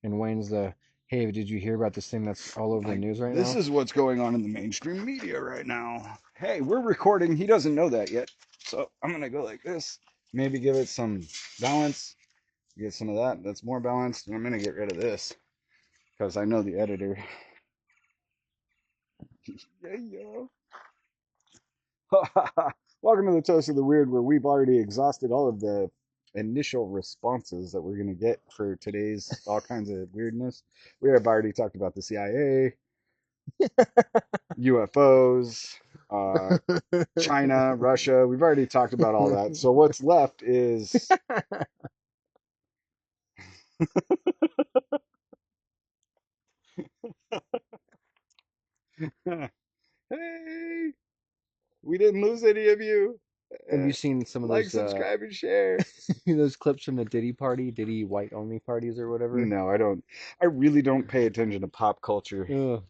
And Wayne's the, hey, did you hear about this thing that's all over the Like, news right this now? is what's going on in the mainstream media right now. Hey, we're recording. He doesn't know that yet. So I'm going to go like this. Maybe give it some balance. Get some of that. That's more balanced. And I'm going to get rid of this because I know the editor. Yeah, yeah. Welcome to the Toast of the Weird, where we've already exhausted all of the initial responses that we're going to get for today's all kinds of weirdness. We have already talked about the CIA, UFOs, uh, China, Russia. We've already talked about all that. So what's left is, hey, we didn't lose any of you. Have you Uh, seen some of like, those subscribe, and share. those clips from the Diddy party, Diddy white only parties or whatever? No, I don't. I really don't pay attention to pop culture. Ugh.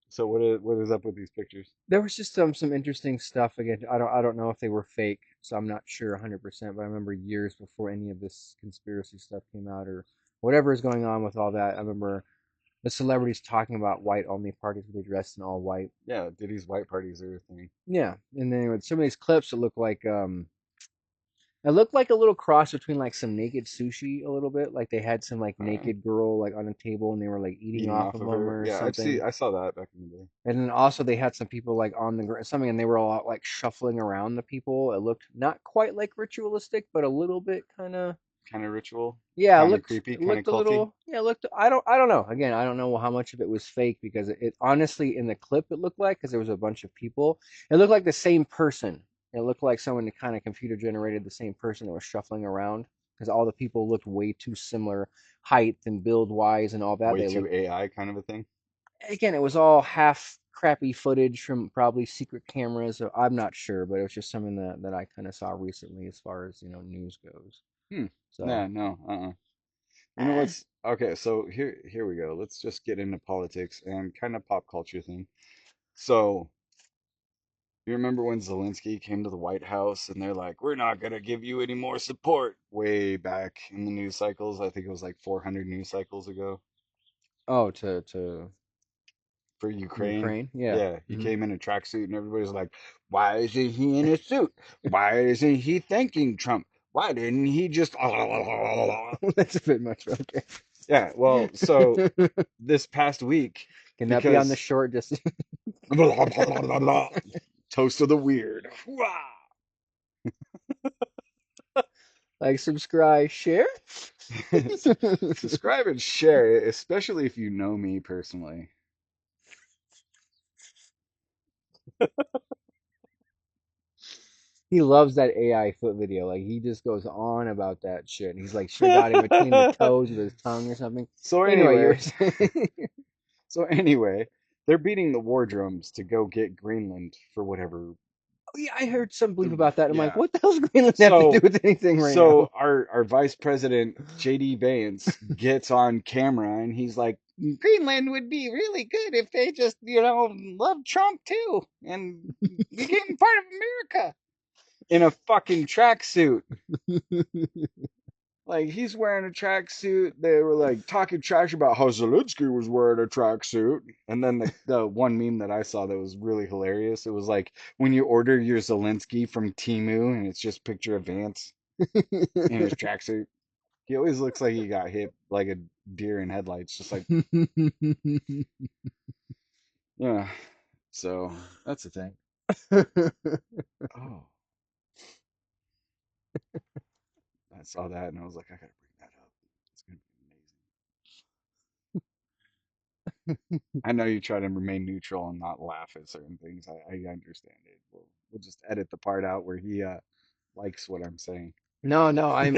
So what is up with these pictures? There was just some interesting stuff. Again, I don't know if they were fake, so I'm not sure 100%, but I remember years before any of this conspiracy stuff came out or whatever is going on with all that. I remember the celebrities talking about white only parties where they dressed in all white. Yeah, Diddy's white parties are a thing. Yeah, and then with some of these clips, it looked like a little cross between like some naked sushi a little bit. Like they had some like Uh, naked girl like on a table and they were like eating Eating off off of of them her. or Yeah, something. I saw that back in the day. And then also they had some people like on the ground, something, and they were all like shuffling around the people. It looked not quite like ritualistic, but a little bit kind of, Kind of ritual, yeah, kind of creepy, it kind of looked a culty. little, yeah, it looked, I don't know. Again, I don't know how much of it was fake because it honestly in the clip it looked like because there was a bunch of people. It looked like the same person. It looked like someone kind of computer generated the same person that was shuffling around because all the people looked way too similar, height and build wise and all that. Way They too looked, AI kind of a thing. again, it was all half crappy footage from probably secret cameras. So I'm not sure, but it was just something that I kind of saw recently as far as news goes. Hmm. So Yeah, no. You know eh, what's okay, so here we go. Let's just get into politics and kind of pop culture thing. So, you remember when Zelensky came to the White House and they're like, "We're not gonna give you any more support." Way back in the news cycles, I think it was like 400 news cycles ago. oh, to For Ukraine. Ukraine, yeah. Yeah, he Hmm. came in a tracksuit, and everybody's like, "Why isn't he in a suit? Why isn't he thanking Trump? Why didn't he just?" That's a bit much. Okay. Yeah, well, so this past week, Can that be on the because short? Just toast of the weird. like, subscribe, share. Subscribe and share it, especially if you know me personally. He loves that AI foot video. Like he just goes on about that shit. He's like should have got in between the toes with his tongue or something. So Anyway, you were anyway, saying. so anyway, they're beating the war drums to go get Greenland for whatever. Oh, yeah, I heard some belief about that. I'm like, Yeah. what the hell's Greenland have to do So with anything right so now? our vice president JD Vance gets on camera and he's like, Greenland would be really good if they just, love Trump too and became part of America in a fucking tracksuit. Like he's wearing a tracksuit. They were like talking trash about how Zelensky was wearing a tracksuit. And then the one meme that I saw that was really hilarious. It was like when you order your Zelensky from Timu and it's just picture of Vance in his tracksuit. He always looks like he got hit like a deer in headlights, just like, yeah. So that's the thing. Oh, I saw that and I was like, I gotta bring that up. It's gonna be amazing. I know you try to remain neutral and not laugh at certain things. I understand it. We'll just edit the part out where he likes what I'm saying. No, no, I'm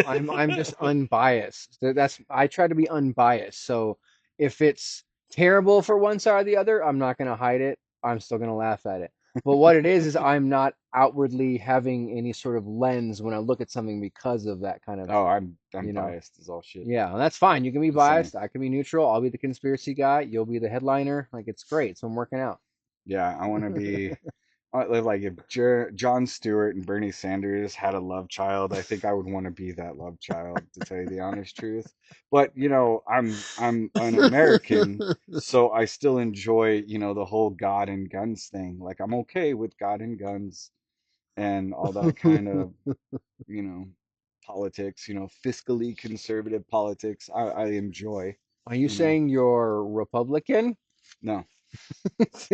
just unbiased. That's I try to be unbiased. So if it's terrible for one side or the other, I'm not gonna hide it. I'm still gonna laugh at it. But what it is I'm not outwardly having any sort of lens when I look at something because of that kind of, Oh, I'm you know. biased as all shit. Yeah, and that's fine. You can be Just saying. biased. I can be neutral. I'll be the conspiracy guy. You'll be the headliner. Like it's great. So I'm working out. Yeah, like if Jon Stewart and Bernie Sanders had a love child, I think I would want to be that love child, to tell you the honest truth. But I'm an American, so I still enjoy the whole God and guns thing. Like I'm okay with God and guns and all that kind of you know politics, fiscally conservative politics. I enjoy, Are you you know. saying you're Republican? No,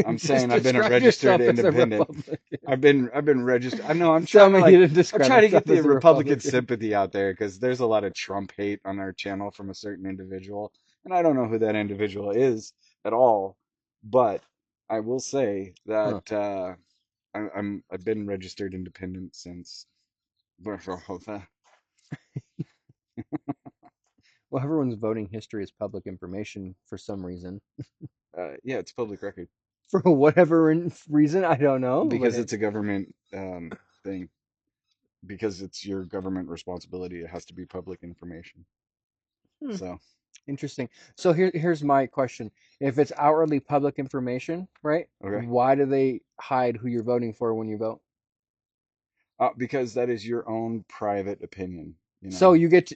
I'm Just saying I've been a describe registered yourself as a independent. Republican. I've been registered. I know I'm Just tell trying to me you like didn't I'm describe trying to get yourself the as a Republican Republican. sympathy out there because there's a lot of Trump hate on our channel from a certain individual, and I don't know who that individual is at all. But I will say Huh. that I've been registered independent since. Well, everyone's voting history is public information for some reason. Yeah, it's public record For whatever reason, I don't know, but because it's a government thing. Because it's your government responsibility, it has to be public information. hmm, So, interesting. So here's my question. If it's outwardly public information, right? okay. Why do they hide who you're voting for when you vote? Because that is your own private opinion, you So know. you get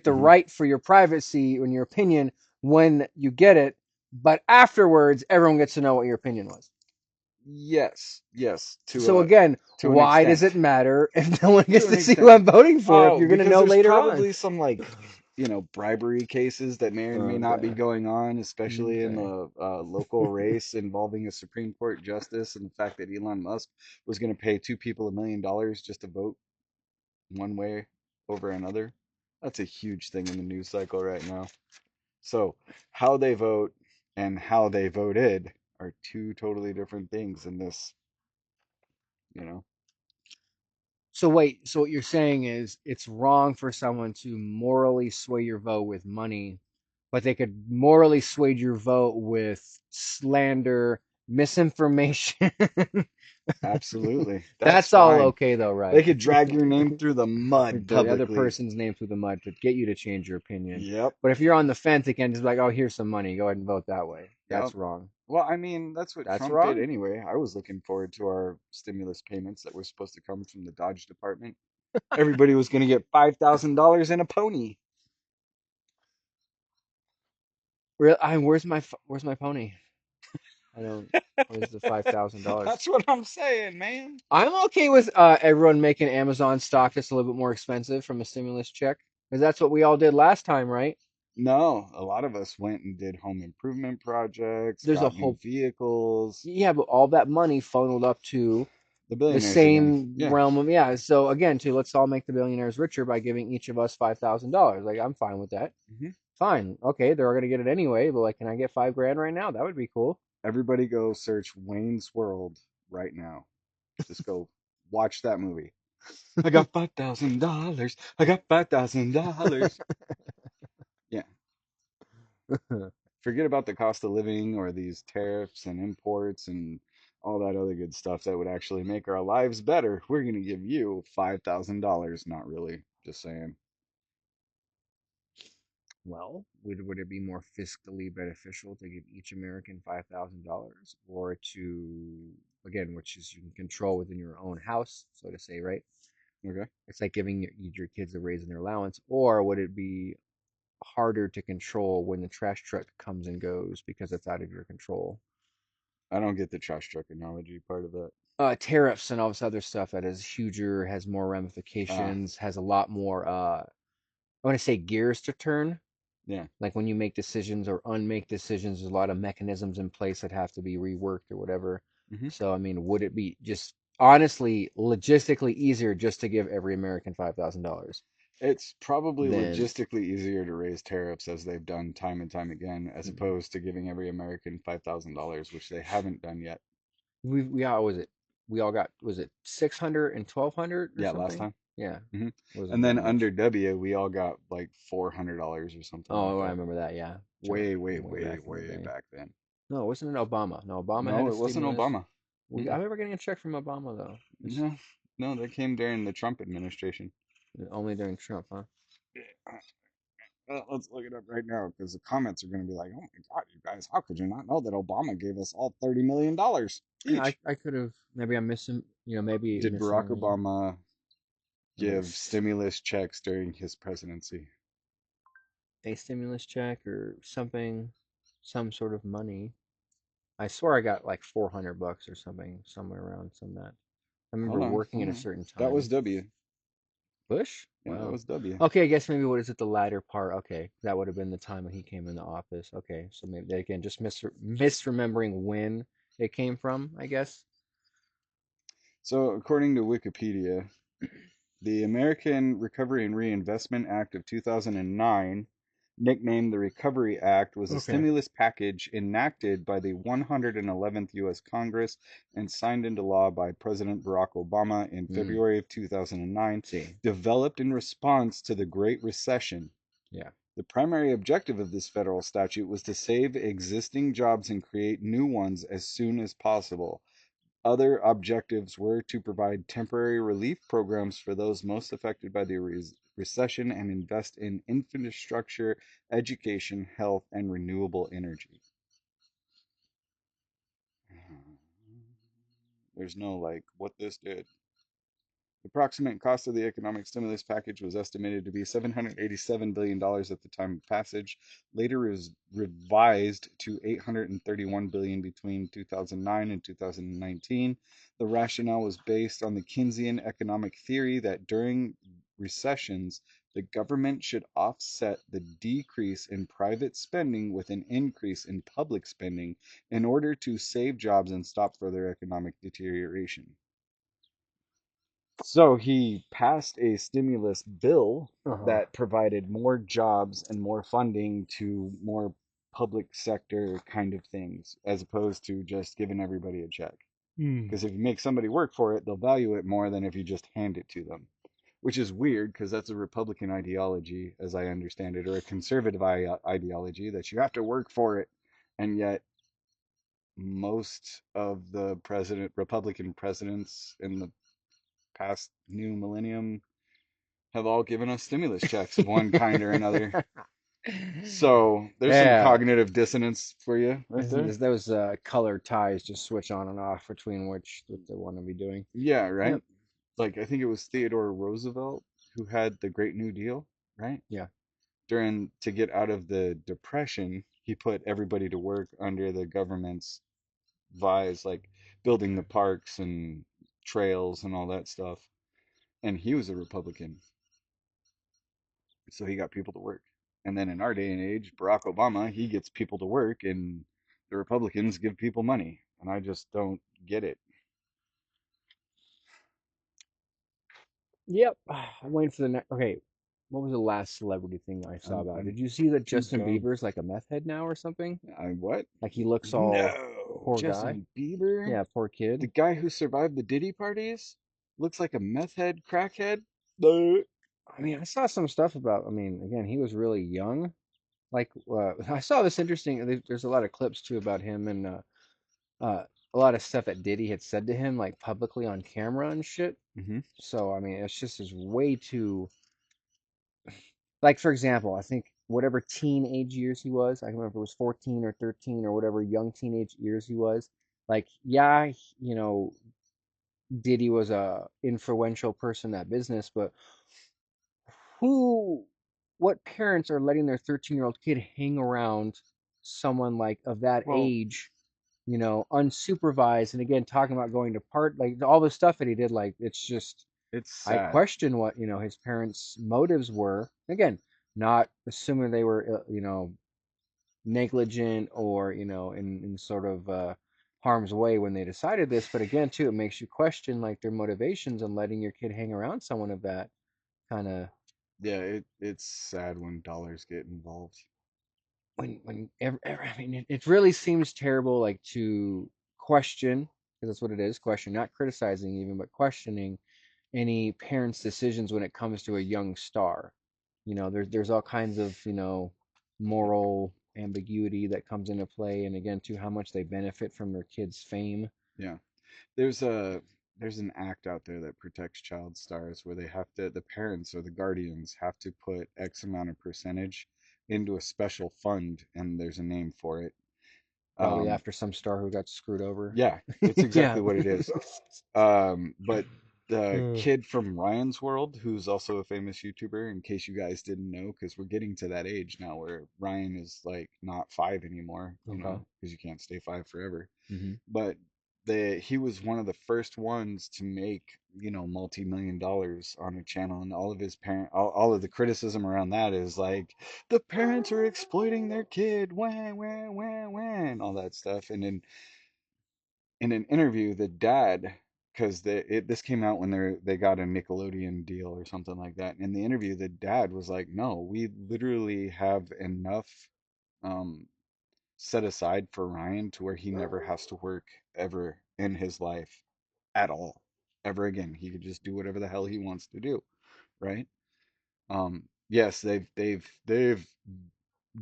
the Hmm. right for your privacy and your opinion when you get it, but afterwards everyone gets to know what your opinion was. Yes, yes, So again, to an why does extent. it matter if no one To gets an to see who extent. I'm voting for if Oh, you're going to because know there's later on? probably some like, bribery cases that may or may not be Okay. going on, especially in Okay. the local race involving a Supreme Court justice and the fact that Elon Musk was going to pay two people $1 million just to vote one way over another. That's a huge thing in the news cycle right now. So, how they vote and how they voted are two totally different things in this, you know. So wait, so what you're saying is it's wrong for someone to morally sway your vote with money, but they could morally sway your vote with slander, misinformation. Absolutely. That's That's all fine. okay though, They right? could drag your name through the mud The other publicly. person's name through the mud to get you to change your opinion. Yep. But if you're on the fence again, just like, oh, here's some money, go ahead and vote that way. Yep. That's wrong. Well, I mean, that's what That's Trump did wrong. anyway. I was looking forward to our stimulus payments that were supposed to come from the Dodge Department. Everybody was going to get $5,000 in a pony. Where's my pony? I don't. Where's the $5,000? That's what I'm saying, man. I'm okay with everyone making Amazon stock just a little bit more expensive from a stimulus check, because that's what we all did last time, right? No, a lot of us went and did home improvement projects, There's a got new whole vehicles. Yeah, but all that money funneled up to The the billionaires again. same Yeah. realm of, yeah. So again, to let's all make the billionaires richer by giving each of us $5,000. Like I'm fine with that. Hmm. Fine, okay, they're gonna get it anyway. But like, can I get 5 grand right now? That would be cool. Everybody go search Wayne's World right now. Just go watch that movie. I got $5,000. I got $5,000. Yeah. Forget about the cost of living or these tariffs and imports and all that other good stuff that would actually make our lives better. We're going to give you $5,000. Not really. Just saying. Well, would it be more fiscally beneficial to give each American $5,000, or to, again, which is you can control within your own house, so to say, right? Okay. It's like giving your kids a raise in their allowance, or would it be harder to control when the trash truck comes and goes because it's out of your control? I don't get the trash truck analogy part of that. Tariffs and all this other stuff that is huger, has more Ah, ramifications, has a lot more, I want to say gears to turn. yeah. Like when you make decisions or unmake decisions, there's a lot of mechanisms in place that have to be reworked or whatever. Hmm. So, I mean, would it be just honestly, logistically easier just to give every American $5,000 It's probably than logistically easier to raise tariffs as they've done time and time again, as opposed to giving every American $5,000, which they haven't done yet. we all was it? We all got, was it 600 and 1,200 or Yeah, last something? time. Yeah, Hmm. And wasn't that then much. under W, we all got like $400 or something like Oh, I that. remember that. Yeah, Way, way, way way, back in the way day. back then. No, it wasn't an Obama. No, Obama had No, a it wasn't stimulus. Obama. I Mm-mm. remember getting a check from Obama though. It's No, no, that came during the Trump administration. only during Trump, huh? Yeah. Let's look it up right now because the comments are going to be like, "Oh my God, you guys, how could you not know that Obama gave us all $30 million Yeah, each? I could have, maybe I'm missing, maybe Did Barack missing. Obama give Yes, stimulus checks during his presidency? a stimulus check or something, some sort of money. I swear I got like $400 or something, somewhere around some that. I remember Hold on, working hold at a on. certain That was time. W. Bush? Yeah, that Wow. was W. Okay, I guess maybe what is it, the latter part? Okay, that would have been the time when he came in the office. Okay, so maybe again, just misremembering when it came from, I guess. So, according to Wikipedia, the American Recovery and Reinvestment Act of 2009, nicknamed the Recovery Act, was a Okay. stimulus package enacted by the 111th U.S. Congress and signed into law by President Barack Obama in Mm, February of 2009, see. developed in response to the Great Recession. Yeah. The primary objective of this federal statute was to save existing jobs and create new ones as soon as possible. Other objectives were to provide temporary relief programs for those most affected by the recession and invest in infrastructure, education, health, and renewable energy. There's no like what this did. The approximate cost of the economic stimulus package was estimated to be $787 billion at the time of passage, later was revised to $831 billion between 2009 and 2019. The rationale was based on the Keynesian economic theory that during recessions, the government should offset the decrease in private spending with an increase in public spending in order to save jobs and stop further economic deterioration. So he passed a stimulus bill Uh-huh. that provided more jobs and more funding to more public sector kind of things, as opposed to just giving everybody a check. Hmm. Because if you make somebody work for it, they'll value it more than if you just hand it to them. Which is weird because that's a Republican ideology, as I understand it, or a conservative ideology that you have to work for it. And yet, most of the Republican presidents in the past new millennium have all given us stimulus checks of one kind or another. So there's some Yeah, cognitive dissonance for you right there. those color ties just switch on and off between which what they want to be doing. Yeah, Yep. right? Like I think it was Theodore Roosevelt who had the Great New Deal, right? Yeah. During to get out of the depression, he put everybody to work under the government's vise, like building the parks and trails and all that stuff. And he was a Republican. So he got people to work. And then in our day and age, Barack Obama, he gets people to work, and the Republicans give people money. And I just don't get it. Yep. I'm waiting for the next. Okay, what was the last celebrity thing I saw about? I'm Did you see that too Justin dumb. Bieber's like a meth head now or something? I what? Like he looks all No, poor guy. Justin Bieber, Yeah, poor the kid. guy who survived the Diddy parties, looks like a meth head, crackhead. Bleh. I mean, I saw some stuff about. I mean, again, he was really young. Like I saw this interesting. There's a lot of clips too about him and uh, a lot of stuff that Diddy had said to him, like publicly on camera and shit. Hmm. So I mean, it's just is way too. Like for example, I think whatever teenage years he was, I don't remember if it was 14 or 13 or whatever young teenage years he was. Like, yeah, Diddy was a influential person in that business, but who, what parents are letting their 13-year-old kid hang around someone like of that Well, age, unsupervised? And again, talking about going to like all the stuff that he did, like it's just, it's I sad. question what, his parents' motives were. Again, not assuming they were, negligent or, in sort of harm's way when they decided this. But again, too, it makes you question like their motivations and letting your kid hang around someone of that kind of Yeah, it's sad when dollars get involved. I mean, it really seems terrible, like to question, because that's what it is, question, not criticizing even, but questioning any parent's decisions when it comes to a young star. There's all kinds of, moral ambiguity that comes into play, and again, to how much they benefit from their kids' fame. Yeah. There's an act out there that protects child stars where the parents or the guardians have to put X amount of percentage into a special fund, and there's a name for it. Probably Um, after some star who got screwed over. yeah, it's Yeah. exactly what it is. But the Hmm. kid from Ryan's World, who's also a famous YouTuber, in case you guys didn't know, because we're getting to that age now where Ryan is like not 5 anymore, Okay. because you can't stay 5 forever. Hmm. But he was one of the first ones to make, multi-million dollars on a channel, and all of the criticism around that is like the parents are exploiting their kid, wah wah wah wah, and all that stuff. And in an interview, the dad, because this came out when they got a Nickelodeon deal or something like that. In the interview, the dad was like, "No, we literally have enough um, set aside for Ryan to where he never has to work ever in his life at all, ever again. He could just do whatever the hell he wants to do, right?" Yes, they've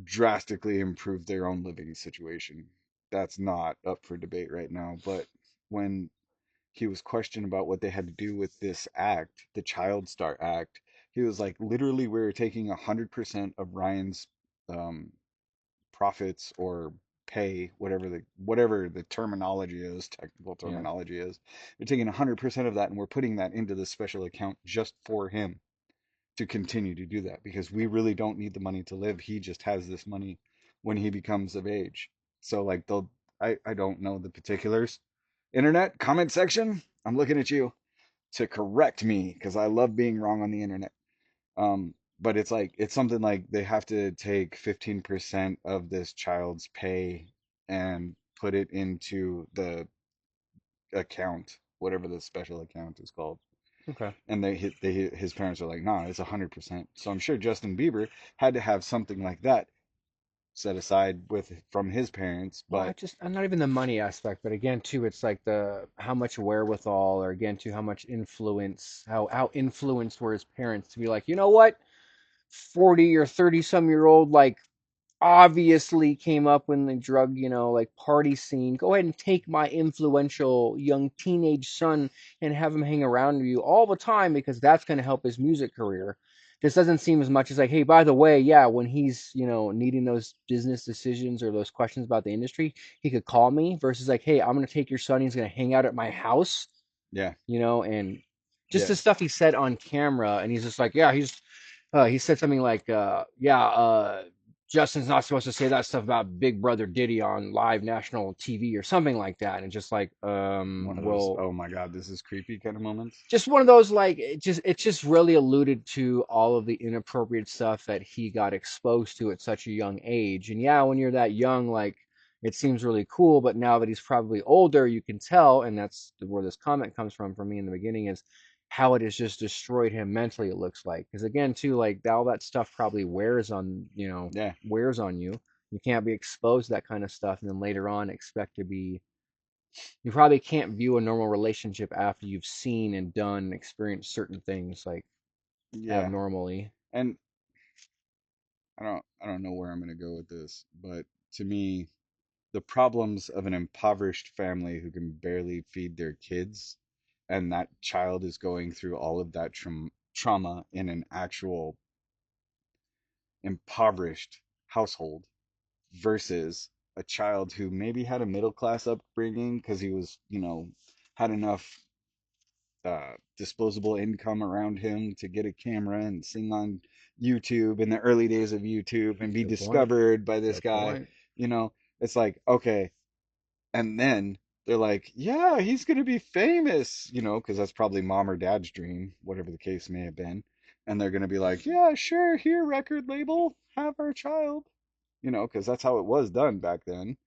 drastically improved their own living situation. That's not up for debate right now, but when he was questioned about what they had to do with this act, the Child Star Act. He was like, literally, we were taking 100% of Ryan's um, profits or pay, whatever the terminology is, technical Yeah. terminology is. We're taking 100% of that and we're putting that into the special account just for him to continue to do that because we really don't need the money to live. He just has this money when he becomes of age. So like I don't know the particulars. Internet comment section, I'm looking at you to correct me because I love being wrong on the internet. But it's like it's something like they have to take 15% of this child's pay and put it into the account, whatever the special account is called. Okay. And his parents are like, nah, it's 100%. So I'm sure Justin Bieber had to have something like that set aside with from his parents, Well, but I'm not even the money aspect, but again, too, it's like the how much wherewithal, or again, too, how much influence, how influenced were his parents to be like, you know what, 40 or 30 some year old, like obviously came up in the drug, like party scene. Go ahead and take my influential young teenage son and have him hang around you all the time because that's going to help his music career. This doesn't seem as much as like, hey, by the way, yeah, when he's, needing those business decisions or those questions about the industry, he could call me versus like, hey, I'm going to take your son. He's going to hang out at my house, yeah, and just yeah, the stuff he said on camera. And he's just like, yeah, he said something like, yeah, Justin's not supposed to say that stuff about Big Brother Diddy on live national TV or something like that. And just like, one of those, well, oh my God, this is creepy kind of moments. just one of those like it just really alluded to all of the inappropriate stuff that he got exposed to at such a young age. And yeah, when you're that young, like it seems really cool, but now that he's probably older, you can tell, and that's where this comment comes from for me in the beginning, is how it has just destroyed him mentally, it looks like. Because again, too, like all that stuff probably Yeah, wears on you. You can't be exposed to that kind of stuff and then later on expect to be, you probably can't view a normal relationship after you've seen and done and experienced certain things like yeah. abnormally. And I don't know where I'm gonna go with this, but to me, the problems of an impoverished family who can barely feed their kids, and that child is going through all of that trauma in an actual impoverished household versus a child who maybe had a middle class upbringing because he was, had enough disposable income around him to get a camera and sing on YouTube in the early days of YouTube and be Good point. discovered by this Good guy. point. You know, it's like, okay. And then they're like, yeah, he's going to be famous, because that's probably mom or dad's dream, whatever the case may have been. And they're going to be like, yeah, sure, here, record label, have our child, because that's how it was done back then.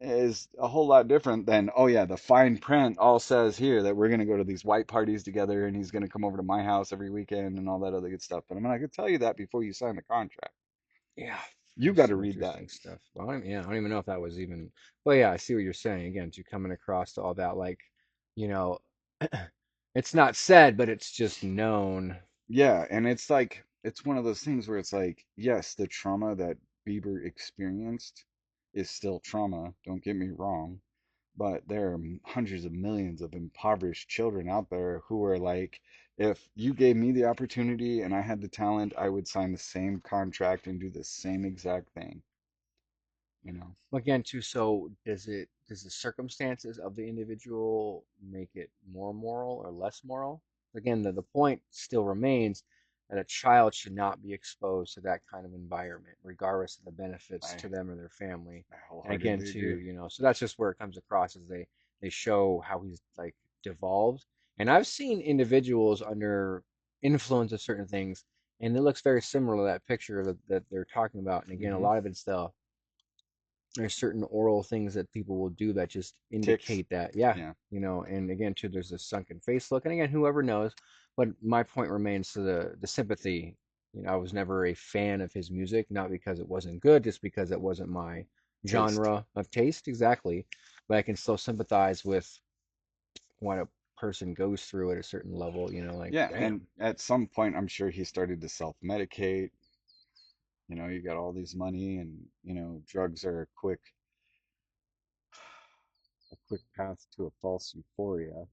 Is a whole lot different than, oh yeah, the fine print all says here that we're going to go to these white parties together and he's going to come over to my house every weekend and all that other good stuff. But I'm not going to tell you that before you sign the contract. Yeah, You there's got to some read that. interesting stuff. Well, yeah, I don't even know if that was even. Well, yeah, I see what you're saying. Again, to coming across to all that, like, you know, it's not said, but it's just known. Yeah, and it's one of those things where it's like, yes, the trauma that Bieber experienced is still trauma, don't get me wrong, but there are hundreds of millions of impoverished children out there who are like, if you gave me the opportunity and I had the talent, I would sign the same contract and do the same exact thing. you know. Again, too, so does the circumstances of the individual make it more moral or less moral? Again, the point still remains that a child should not be exposed to that kind of environment, regardless of the benefits I to them or their family. I And again, wholeheartedly too, agree. so that's just where it comes across as they show how he's like devolved. And I've seen individuals under influence of certain things, and it looks very similar to that picture that they're talking about. And again, a Hmm. lot of it's the there's certain oral things that people will do that just Ticks. indicate that, yeah, Yeah. and again, too, there's this sunken face look, and again, whoever knows, but my point remains to the sympathy. I was never a fan of his music, not because it wasn't good, just because it wasn't my Taste. genre of taste, exactly. But I can still sympathize with what a person goes through at a certain level, like, Yeah, and damn. at some point, I'm sure he started to self-medicate. You got all these money, and drugs are a quick path to a false euphoria.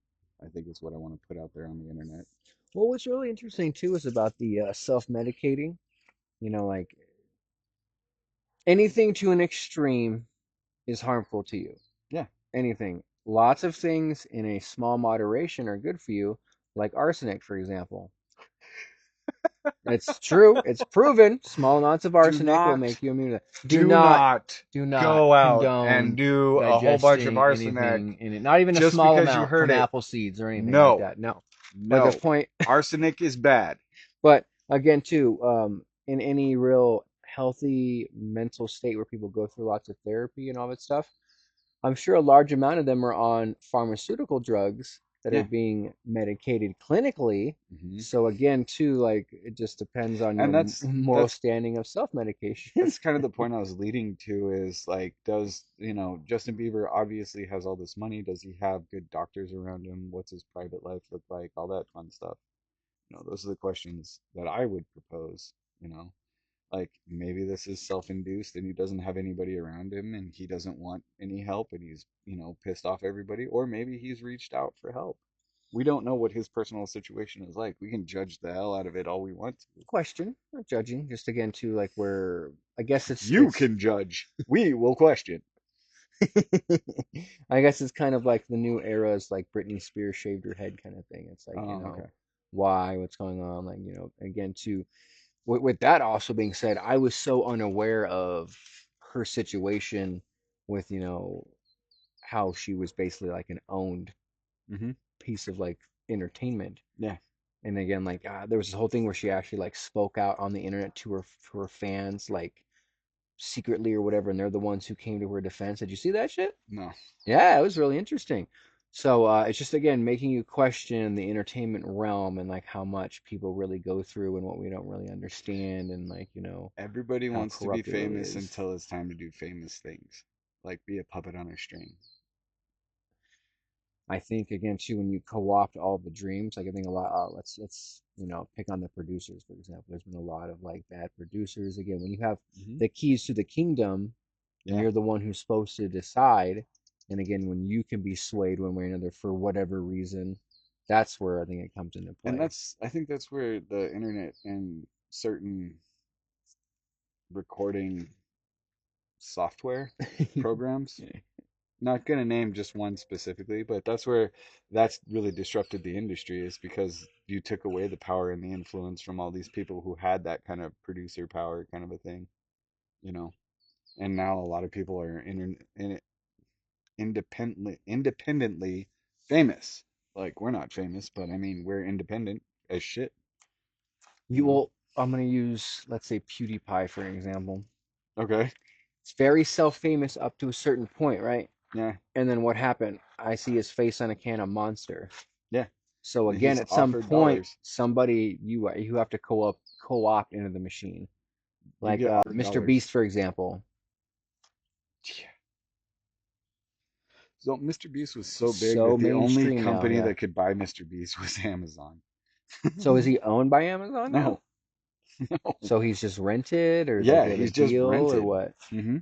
I think is what I want to put out there on the internet. Well, what's really interesting too is about the self-medicating, like anything to an extreme is harmful to you. Yeah, Anything. Lots of things in a small moderation are good for you, like arsenic, for example. It's true. It's proven. Small amounts of do arsenic will not, make you immune to that. do not Do not go out and condone do a whole bunch of digesting arsenic anything in it. Not even a just small because you amount heard from it. apple seeds or anything like No, that. No. But the no. point, Arsenic is bad. but again, too, in any real healthy mental state where people go through lots of therapy and all that stuff, I'm sure a large amount of them are on pharmaceutical drugs that are Yeah. being medicated clinically. Hmm. So again, too, like it just depends on your And that's moral that's standing of self-medication. that's kind of the point I was leading to is like, does, Justin Bieber obviously has all this money. Does he have good doctors around him? What's his private life look like? All that fun stuff. Those are the questions that I would propose, you know. Like maybe this is self-induced and he doesn't have anybody around him and he doesn't want any help and he's, pissed off everybody, or maybe he's reached out for help. We don't know what his personal situation is like. We can judge the hell out of it all we want to. Question, not judging, just again too like where I guess it's You it's can judge. We will question. I guess it's kind of like the new era is like Britney Spears shaved her head kind of thing. It's like, Oh, okay. why, what's going on? Like, again, too, with that also being said, I was so unaware of her situation with, how she was basically like an owned Mm-hmm. piece of like entertainment. Yeah. And again, like there was this whole thing where she actually like spoke out on the internet to her fans, like secretly or whatever, and they're the ones who came to her defense. Did you see that shit? No. Yeah, it was really interesting. So it's just again making you question the entertainment realm and like how much people really go through and what we don't really understand and like Everybody how wants to be corrupt it really famous is. until it's time to do famous things, like be a puppet on a string. I think again too when you co-opt all the dreams, like I think a lot. Let's pick on the producers for example. There's been a lot of like bad producers. Again, when you have Hmm. the keys to the kingdom and Yeah. you're the one who's supposed to decide, and again when you can be swayed one way or another for whatever reason, that's where I think it comes into And play. I think that's where the internet and certain recording software programs, not going to name just one specifically, but that's where that's really disrupted the industry, is because you took away the power and the influence from all these people who had that kind of producer power kind of a thing, you know. And now a lot of people are independently famous. Like we're not famous, but I mean we're independent as shit, you You know. will. I'm gonna use let's say PewDiePie for an example. Okay. It's very self-famous up to a certain point, right? Yeah. And then what happened? I see his face on a can of Monster. Yeah. So again, He's at some offered point, dollars. somebody you have to co-opt into the machine. You Like get offered Mr. dollars. Beast, for example. Yeah. So Mr. Beast was so big So that the only mainstream now, company yeah. that could buy Mr. Beast was Amazon. So is he owned by Amazon now? No, no. So he's just rented, or like Yeah, they have a he's just deal, or rented. what? Hmm.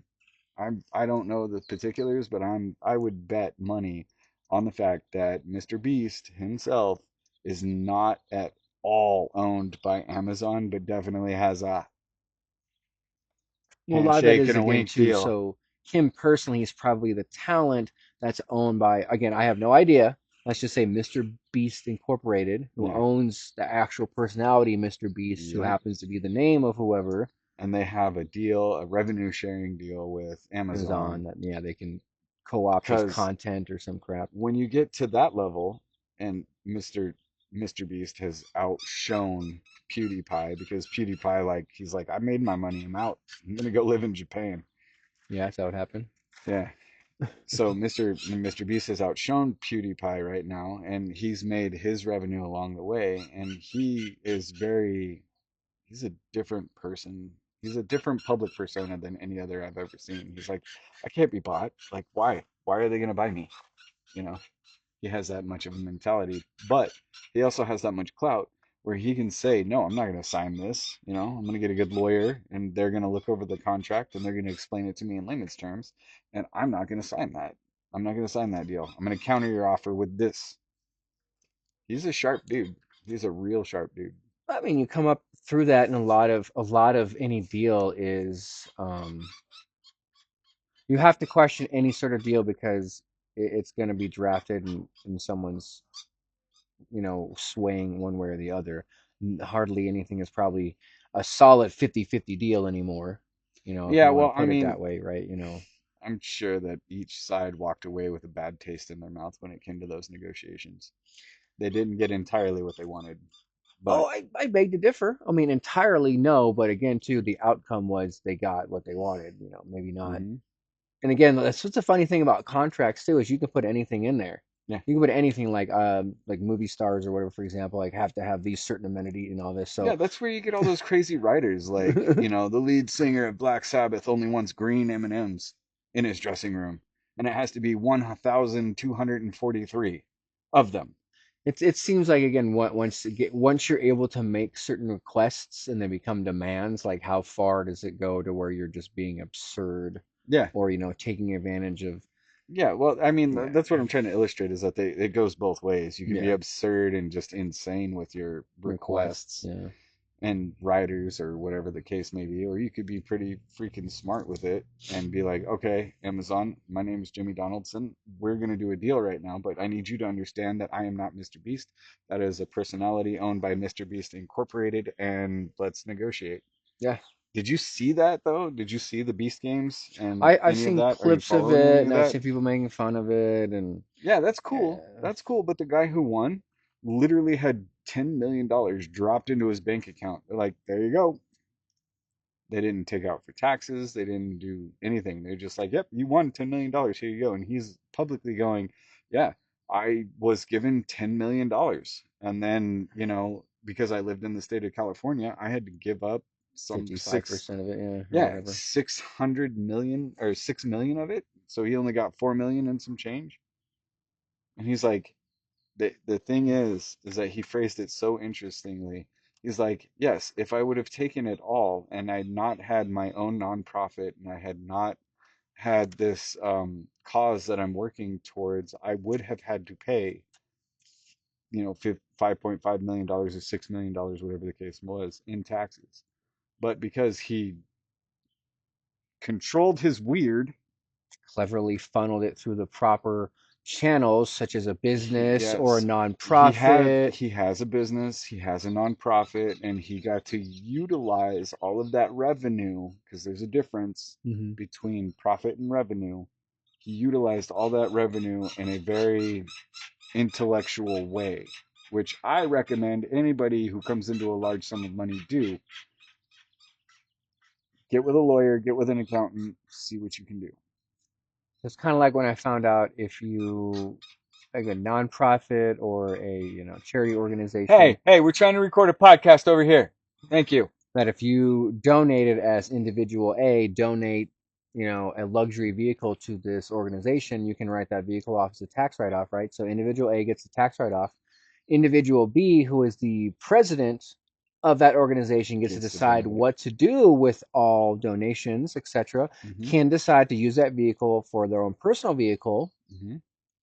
I don't know the particulars, but I would bet money on the fact that Mr. Beast himself is not at all owned by Amazon, but definitely has a Well, a lot of that handshake is and a again wink too. deal. So him personally, he's probably the talent that's owned by, again, I have no idea. Let's just say Mr. Beast Incorporated, who Yeah. owns the actual personality Mr. Beast, who Yep. happens to be the name of whoever And they have a deal, a revenue sharing deal with is on Amazon. that. Yeah, they can co-opt his Because content or some crap. when you get to that level, and Mr. Beast has outshone PewDiePie, because PewDiePie, like, he's like, I made my money, I'm out. I'm gonna go live in Japan. Yeah, that's how it happened. Yeah. So Mr. Beast has outshone PewDiePie right now, and he's made his revenue along the way, and he's a different person. He's a different public persona than any other I've ever seen. He's like, I can't be bought. Like, why? Why are they gonna buy me? You know, he has that much of a mentality, but he also has that much clout where he can say, no, I'm not going to sign this. I'm going to get a good lawyer and they're going to look over the contract and they're going to explain it to me in layman's terms. And I'm not going to sign that. I'm not going to sign that deal. I'm going to counter your offer with this. He's a sharp dude. He's a real sharp dude. I mean, you come up through that, and a lot of any deal is you have to question any sort of deal because it's going to be drafted and someone's swaying one way or the other. Hardly anything is probably a solid 50-50 deal anymore, if you Yeah, want well, to I put it mean, that way, right? I'm sure that each side walked away with a bad taste in their mouth when it came to those negotiations. They didn't get entirely what they wanted, Oh, but I beg to differ. I mean, entirely no, but again, too, the outcome was they got what they wanted. Maybe not. hmm And again, that's what's the funny thing about contracts too is you can put anything in there. yeah. You can put anything like movie stars or whatever, for example, like have to have these certain amenities and all this. Yeah, So that's where you get all those crazy writers. Like, the lead singer of Black Sabbath only wants green M&Ms in his dressing room, and it has to be 1,243 of them. it seems like again once you're able to make certain requests and they become demands, like how far does it go to where you're just being absurd Yeah. or taking advantage of Yeah, well, I mean, yeah that's what I'm trying to illustrate is that it goes both ways. You can be yeah absurd and just insane with your requests requests yeah. and writers or whatever the case may be, or you could be pretty freaking smart with it and be like, okay, Amazon, my name is Jimmy Donaldson. We're going to do a deal right now, but I need you to understand that I am not Mr. Beast. That is a personality owned by Mr. Beast Incorporated, and let's negotiate. Yeah, Did you see that though? Did you see the Beast games and I've any of seen that? Are you clips of following any it of and I've that? seen people making fun of it and Yeah, that's cool. uh, That's cool. But the guy who won literally had $10 million dropped into his bank account. They're like, there you go. They didn't take out for taxes. They didn't do anything. They're just like, yep, you won $10 million. Here you go. And he's publicly going, yeah, I was given $10 million. And then, because I lived in the state of California, I had to give up some 55% of it, yeah, or yeah, whatever. 600 million or 6 million of it. So he only got 4 million and some change. And he's like, the thing is that he phrased it so interestingly. He's like, yes, if I would have taken it all and I'd not had my own nonprofit and I had not had this cause that I'm working towards, I would have had to pay, $5.5 million or $6 million, whatever the case was, in taxes. But because he controlled his weird, Cleverly funneled it through the proper channels, such as a business or a yes, nonprofit. he has a business, he has a nonprofit, and he got to utilize all of that revenue because there's a difference Hmm. between profit and revenue. He utilized all that revenue in a very intellectual way, which I recommend anybody who comes into a large sum of money do. Get with a lawyer, get with an accountant, see what you can do. It's kind of like when I found out if you like a nonprofit or a charity organization Hey, we're trying to record a podcast over here. Thank you. that if you donated as individual A, donate, a luxury vehicle to this organization, you can write that vehicle off as a tax write-off, right? So individual A gets a tax write-off. Individual B, who is the president of that organization, gets to Gets to decide donate it. what to do with all donations, etc. hmm Can decide to use that vehicle for their own personal vehicle, hmm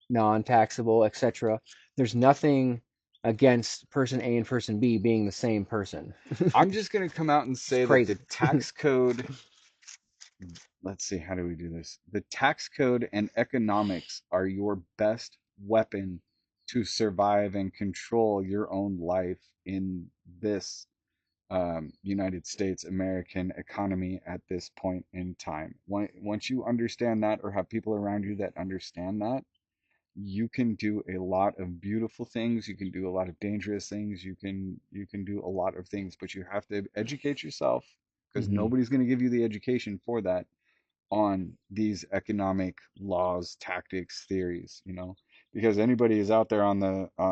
non-taxable, etc. There's nothing against person A and person B being the same person. I'm just going to come out and It's say that the crazy. tax code let's see, how do we do this? The tax code and economics are your best weapon to survive and control your own life in this United States American economy at this point in time. Once you understand that, or have people around you that understand that, you can do a lot of beautiful things. You can do a lot of dangerous things. You can do a lot of things, but you have to educate yourself because Hmm. nobody's going to give you the education for that on these economic laws, tactics, theories, because anybody is out there on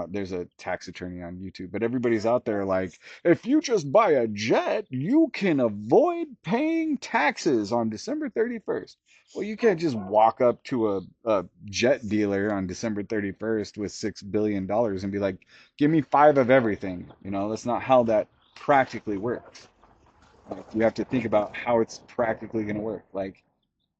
there's a tax attorney on YouTube, but everybody's out there like, if you just buy a jet, you can avoid paying taxes on December 31st. Well, you can't just walk up to a jet dealer on December 31st with $6 billion and be like, give me five of everything. That's not how that practically works. Like, you have to think about how it's practically going to work. Like,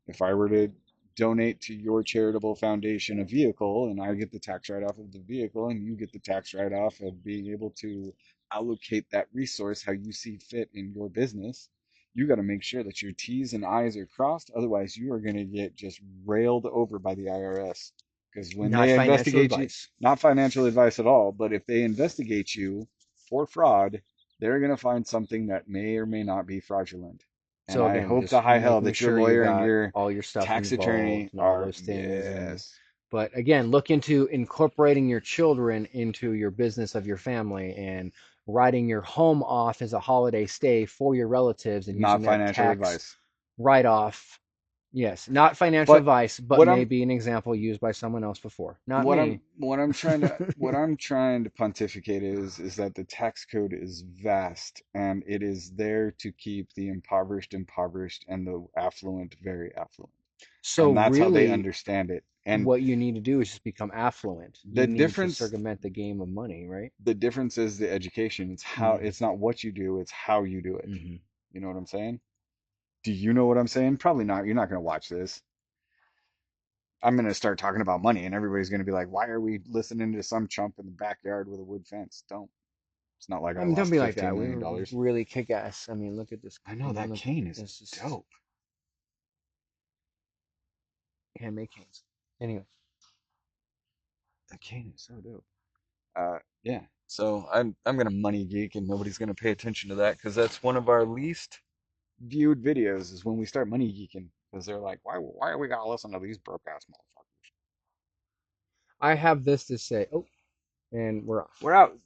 if I were to donate to your charitable foundation a vehicle and I get the tax write off of the vehicle and you get the tax write off of being able to allocate that resource how you see fit in your business, you got to make sure that your T's and I's are crossed. Otherwise, you are going to get just railed over by the IRS. Because when Not they financial investigate you, advice. not financial advice at all, but if they investigate you for fraud, they're going to find something that may or may not be fraudulent. And So I again, hope to just high hell making that your sure you lawyer and got your all your stuff tax involved attorney and all are, those things. And yes, but again, look into incorporating your children into your business of your family and writing your home off as a holiday stay for your relatives and using not that financial tax advice. write off. Yes, not financial But advice, but what I'm maybe an example used by someone else before. Not what I'm me. what I'm trying to what I'm trying to pontificate is that the tax code is vast and it is there to keep the impoverished impoverished and the affluent very affluent. So And that's how they really, understand it. And what you need to do is just become affluent. the You need to difference circumvent the game of money, right? the difference is the education. Hmm. It's not what you do, it's how you do it. Hmm. You know what I'm saying? Do you know what I'm saying? Probably not. You're not going to watch this. I'm going to start talking about money, and everybody's going to be like, why are we listening to some chump in the backyard with a wood fence? Don't. It's not like I I mean, don't lost be like $15 that. We million. were dollars. really kick ass. I mean, look at this. I know that Look, cane is this is dope. handmade canes. Anyway, That cane is so dope. Yeah. So I'm going to money geek, and nobody's going to pay attention to that because that's one of our least viewed videos is when we start money geeking because they're like, why are we going to listen to these broke ass motherfuckers? I have this to say. Oh, and we're off. We're out.